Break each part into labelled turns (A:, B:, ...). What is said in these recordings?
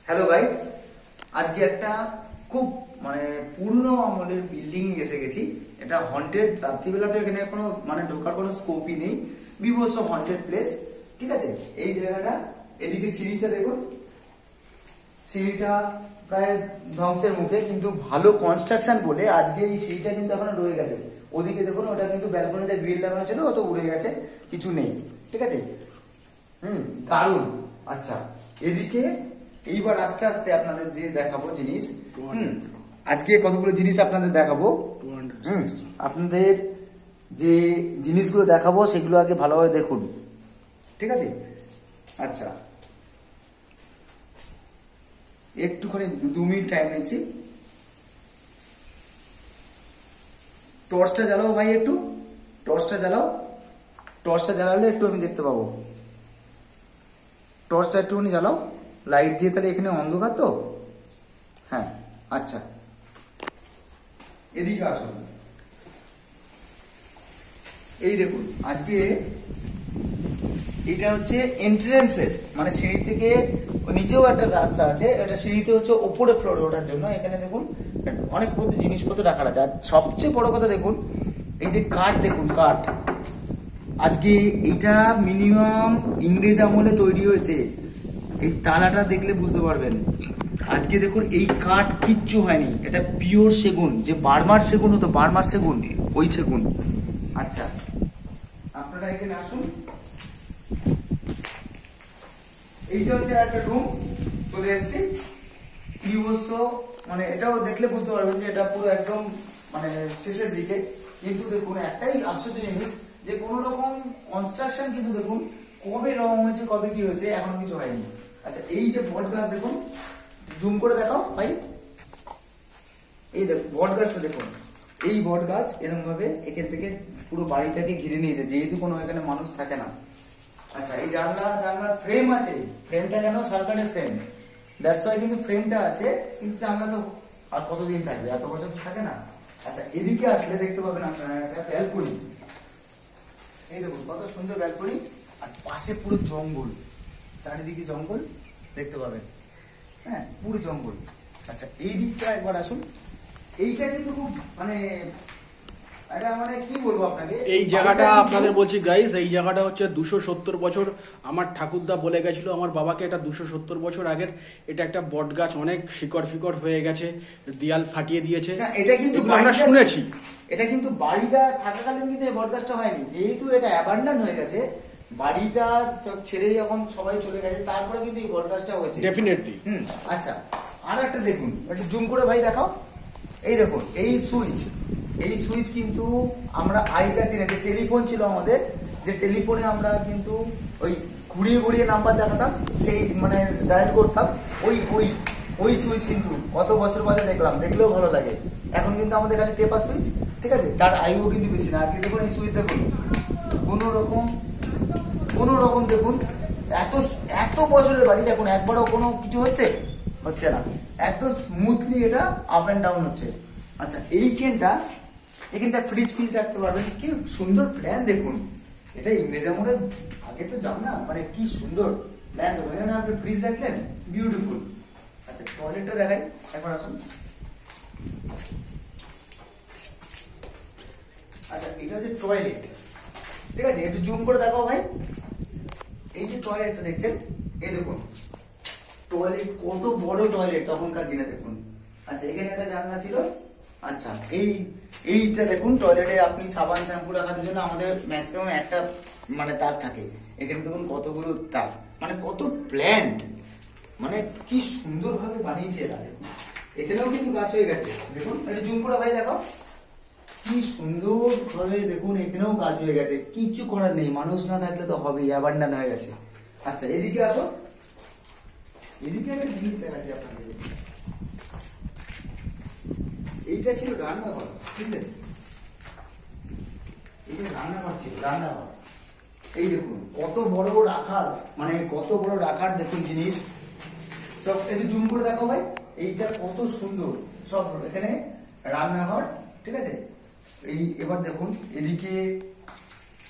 A: Hello guys, আজকে একটা খুব পুরনো আমলের বিল্ডিং এসে গেছি। এটা হন্টেড। রাত্রিবেলা তো এখানে কোনো ঢোকার কোনো স্কোপই নেই, বিভৎস হন্টেড প্লেস। ঠিক আছে, এই জায়গাটা এদিকে সিঁড়িটা দেখুন, সিঁড়িটা প্রায় ধ্বংসের মুখে, কিন্তু ভালো কনস্ট্রাকশন বলে আজকে এই সিঁড়িটা কিন্তু এখনো রয়ে গেছে। ওদিকে দেখুন, ওটা কিন্তু ব্যালকনিতে গ্রিল লাগানো ছিল, ও তো উড়ে গেছে, কিছু নেই। ঠিক আছে, দারুণ। আচ্ছা, এদিকে এইবার আস্তে আস্তে আপনাদের যে দেখাবো জিনিস, আজকে কতগুলো জিনিস আপনাদের দেখাবো। আপনাদের যে জিনিসগুলো দেখাবো সেগুলো আগে ভালোভাবে দেখুন। ঠিক আছে, আচ্ছা একটুখানি 2 মিনিট টাইম নিচ্ছি। টর্চটা জ্বালাও ভাই, একটু টর্চটা জ্বালাও। টর্চটা জ্বালালে একটু আমি দেখতে পাবো। টর্চটা একটুখানি জ্বালাও লাইট দিয়ে, তাহলে এখানে অন্ধকার তো। হ্যাঁ, আচ্ছা এদিকে আসুন। এই দেখুন, আজকে এটা হচ্ছে এন্ট্রেন্সের, সিঁড়ি থেকে নিচেও একটা রাস্তা আছে, এটা সিঁড়িতে হচ্ছে ওপরে ফ্লোরে ওঠার জন্য। এখানে দেখুন অনেক জিনিসপত্র রাখার আছে। আর সবচেয়ে বড় কথা দেখুন, এই যে কাঠ দেখুন, কাঠ আজকে এটা মিনিমাম ইংরেজ আমলে তৈরি হয়েছে। এই তালাটা দেখলে বুঝতে পারবেন। আজকে দেখুন, এই কাঠ কিচ্ছু হয়নি, এটা পিওর সেগুন, যে বার্মার সেগুন হতো, বার্মার সেগুন, ওই সেগুন। আচ্ছা, আপনারা এখানে আসুন। এইটা হচ্ছে একটা রুম, চলে এসেছি। অবশ্য এটাও দেখলে বুঝতে পারবেন যে এটা পুরো একদম শেষের দিকে। কিন্তু দেখুন, একটাই আশ্চর্য জিনিস, যে কোনো রকম কনস্ট্রাকশন কিন্তু দেখুন কবে রং হয়েছে, কবে কি হয়েছে, এখনো কিছু হয়নি। আচ্ছা, এই যে বট গাছ দেখুন, জুম করে দেখাও ভাই। এই দেখুন বট গাছটা দেখুন, এই বট গাছ এরকম ভাবে এখান থেকে পুরো বাড়িটাকে ঘিরে নিয়েছে, যেহেতু কোনো এখানে মানুষ থাকে না। আচ্ছা, এই জানলা ফ্রেম আছে। ফ্রেমটা কেন? সরকারের ফ্রেম, দ্যাটস ওয়াই কিন্তু ফ্রেমটা আছে। কিন্তু জানলা তো আর কতদিন থাকবে, এত বছর তো থাকে না। আচ্ছা, এদিকে আসলে দেখতে পাবেন আপনারা একটা ব্যালকনি। এই দেখুন কত সুন্দর ব্যালকনি, আর পাশে পুরো জঙ্গল, চারিদিকে জঙ্গল দেখতে পাবেন। হ্যাঁ, পুরো জঙ্গল। আচ্ছা, এই দিকটা একবার আসুন। এইটা কিন্তু খুব এটা কি বলবো আপনাকে,
B: এই জায়গাটা আপনাদের বলছি গাইস, এই জায়গাটা হচ্ছে 270 বছর। আমার ঠাকুরদা বলে গেছিল আমার বাবাকে, এটা 270 বছর আগের। এটা একটা বট গাছ, অনেক শিকড় ফিকড় হয়ে গেছে, দেয়াল ফাটিয়ে দিয়েছে।
A: এটা কিন্তু
B: আমরা শুনেছি,
A: এটা কিন্তু বাড়িটা থাকাকালীন কিন্তু এই বট গাছটা হয়নি, যেহেতু এটা অ্যাবান্ডন হয়ে গেছে, বাড়িটা ছেড়ে যখন সবাই চলে গেছে, তারপরে কিন্তু এই বট গাছটা হয়েছে
B: ডেফিনেটলি।
A: আচ্ছা, আর একটা দেখুন, একটু জুম করে ভাই দেখাও। এই দেখুন, এই সুইচ কিন্তু আমরা আগেকার দিনে যে টেলিফোন ছিল আমাদের, যে টেলিফোনে আমরা কিন্তু ওই ঘুরিয়ে ঘুরিয়ে নাম্বার দেখাতাম, সেই ডায়াল করতাম, ওই সুইচ কিন্তু কত বছর বাদে দেখলেও ভালো লাগে। এখন কিন্তু আমাদের খালি টেপা সুইচ। ঠিক আছে, তার আয়ুও কিন্তু বেশি না। আজকে দেখুন এই সুইচ দেখুন, কোনো রকম দেখুন, এত বছরের বাড়ি দেখুন, একবারও কোনো কিছু হচ্ছে না, একদম স্মুথলি এটা আপ অ্যান্ড ডাউন হচ্ছে। আচ্ছা, এখানটা ফ্রিজ রাখতে পারবেন, কি সুন্দর প্ল্যান দেখুন। এটা ইংরেজ আমলের আগে তো যাব না, কি সুন্দর প্ল্যান দেখুন। এখানে আপনি ফ্রিজ রাখলেন, বিউটিফুল। আচ্ছা, টয়লেটটা দেখাই, একবার আসুন। আচ্ছা, এটা হচ্ছে টয়লেট। ঠিক আছে, একটু জুম করে দেখাও ভাই। এই যে টয়লেটটা দেখছেন, এই দেখুন টয়লেট, কত বড় টয়লেট তখনকার দিনে দেখুন। আচ্ছা, এখানে একটা জানলা ছিল। আচ্ছা, এইটা দেখুন, টয়লেটে আপনি সাবান শ্যাম্পু রাখার জন্য আমাদের ম্যাক্সিমাম একটা তার থাকে। এখানে দেখুন কতগুলো তার, কত প্ল্যান্ট, কি সুন্দর ভাবে বানিয়েছে এরা। দেখুন এখানেও কিন্তু গাছ হয়ে গেছে, দেখুন একটু জুম করে ভাই দেখাও, কি সুন্দর ভাবে দেখুন এখানেও গাছ হয়ে গেছে। কিচ্ছু করার নেই, মানুষ না থাকলে তো হবেই, অ্যাবান্ডন হয়ে গেছে। আচ্ছা, এদিকে আসো, এদিকে একটা জিনিস দেখাচ্ছি আপনাদের। এইটা ছিল রান্নাঘর। ঠিক আছে, এইটা রান্নাঘর ছিল, রান্নাঘর। এই দেখুন কত বড় রাখার দেখুন জিনিস সব। একটু জুম করে দেখো ভাই, এইটা কত সুন্দর সব এখানে রান্নাঘর। ঠিক আছে, এবার দেখুন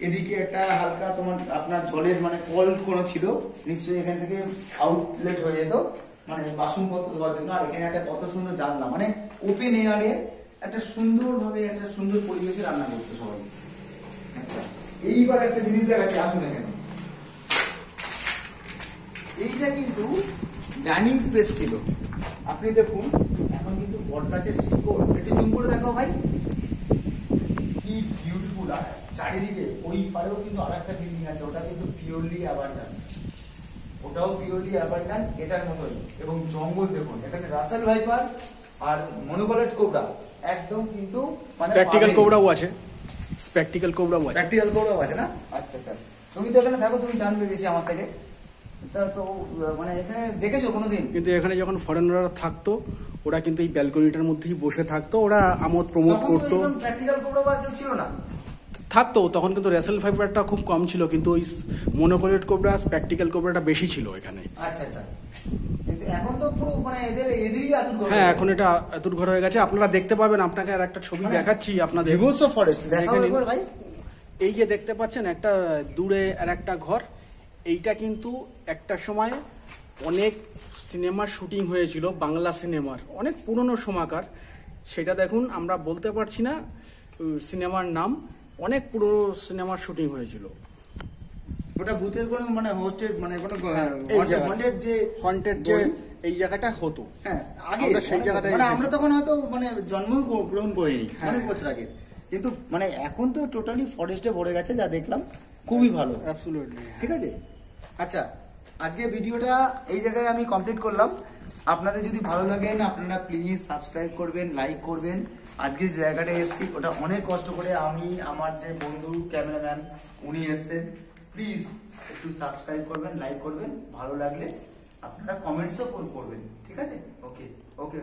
A: এদিকে একটা হালকা আপনার জলের কল কোনো ছিল নিশ্চয়ই, এখান থেকে আউটলেট হয়ে যেত। মানে বাসনপত্র ধোয়ার জন্য। আর এখানে একটা কত সুন্দর জানলা, মানে ওপেন এয়ারে একটা সুন্দর ভাবে একটা সুন্দর পরিবেশে রান্না করতে সবাই। আচ্ছা, এইবার একটা জিনিস দেখাচ্ছি, আসুন এখানে। এইটা কিন্তু ডাইনিং স্পেস ছিল, আপনি দেখুন এখন কিন্তু বটগাছের শিকড়, একটু জুম করে দেখাও ভাই, কি বিউটিফুল। আর চারিদিকে ওই পারেও কিন্তু আর একটা বিল্ডিং আছে, ওটা কিন্তু পিওরলি অ্যাবান্ডান্ট, ওটাও পিওরলি অ্যাবান্ডান্ট এটার মতোই। এবং জঙ্গল দেখুন, এখানে রাসেল ভাইপার আর মনোকলেট কোবরা একদম কিন্তু মানে
B: স্প্যাকটিক্যাল কোবরাও আছে, স্প্যাকটিক্যাল কোবরাও আছে।
A: প্র্যাকটিক্যাল কোবরাও আছে না? আচ্ছা আচ্ছা, তুমি তো এখানে থাকো, তুমি জানবে বেশি আমার থেকে। তা তো মানে এখানে দেখেছো কোনোদিন?
B: কিন্তু এখানে যখন ফরেনাররা থাকতো ওরা কিন্তু এই ব্যালকনিটার মধ্যেই বসে থাকতো, ওরা আমোদ প্রমোদ করতো।
A: প্র্যাকটিক্যাল কোবরা বা কেউ ছিল না,
B: থাকতো তখন, কিন্তু রেসেল ফাইবারটা খুব কম ছিল, কিন্তু ওই মনোকোলেট কোবরা প্র্যাকটিক্যাল কোবরাটা বেশি ছিল এখানে।
A: আচ্ছা আচ্ছা, কিন্তু এখন তো পুরো মানে এদেরই আতুর ঘর।
B: হ্যাঁ, এখন এটা এত ঘর হয়ে গেছে। আপনারা দেখতে পাবেন, আপনাকে আর একটা ছবি দেখাচ্ছি আপনাদের।
A: ভিভোস ফরেস্ট দেখাও একবার ভাই।
B: এই যে দেখতে পাচ্ছেন একটা দূরে আর একটা ঘর, এইটা কিন্তু একটা সময় অনেক সিনেমার শুটিং হয়েছিল, বাংলা সিনেমার অনেক পুরনো সময়কার। সেটা দেখুন, আমরা বলতে পারছি না সিনেমার নাম, অনেক পুরনো সিনেমার শুটিং হয়েছিল।
A: ওটা ভূতের কোনো মানে হোস্টেড মানে কোনো
B: হন্টেড যে এই জায়গাটা হতো।
A: হ্যাঁ, আগে
B: আমরা সেই জায়গাটায়
A: মানে আমরা তখন হয়তো মানে জন্ম গ্রহণ করিনি,
B: হ্যাঁ।
A: অনেক বছর আগে। কিন্তু মানে এখন তো টোটালি ফরেস্টে ভরে গেছে, যা দেখলাম খুবই ভালো।
B: অ্যাবসলিউটলি,
A: ঠিক আছে। আচ্ছা, আজকে ভিডিওটা এই জায়গায় আমি কমপ্লিট করলাম। আপনাদের যদি ভালো লাগে আপনারা প্লিজ সাবস্ক্রাইব করবেন, লাইক করবেন। আজকে যে জায়গাটা এসেছি ওটা অনেক কষ্ট করে আমি, আমার যে বন্ধু ক্যামেরাম্যান উনি এসেছেন। প্লিজ একটু সাবস্ক্রাইব করবেন, লাইক করবেন, ভালো লাগলে আপনারা কমেন্টসও করবেন। ঠিক আছে, ওকে ওকে।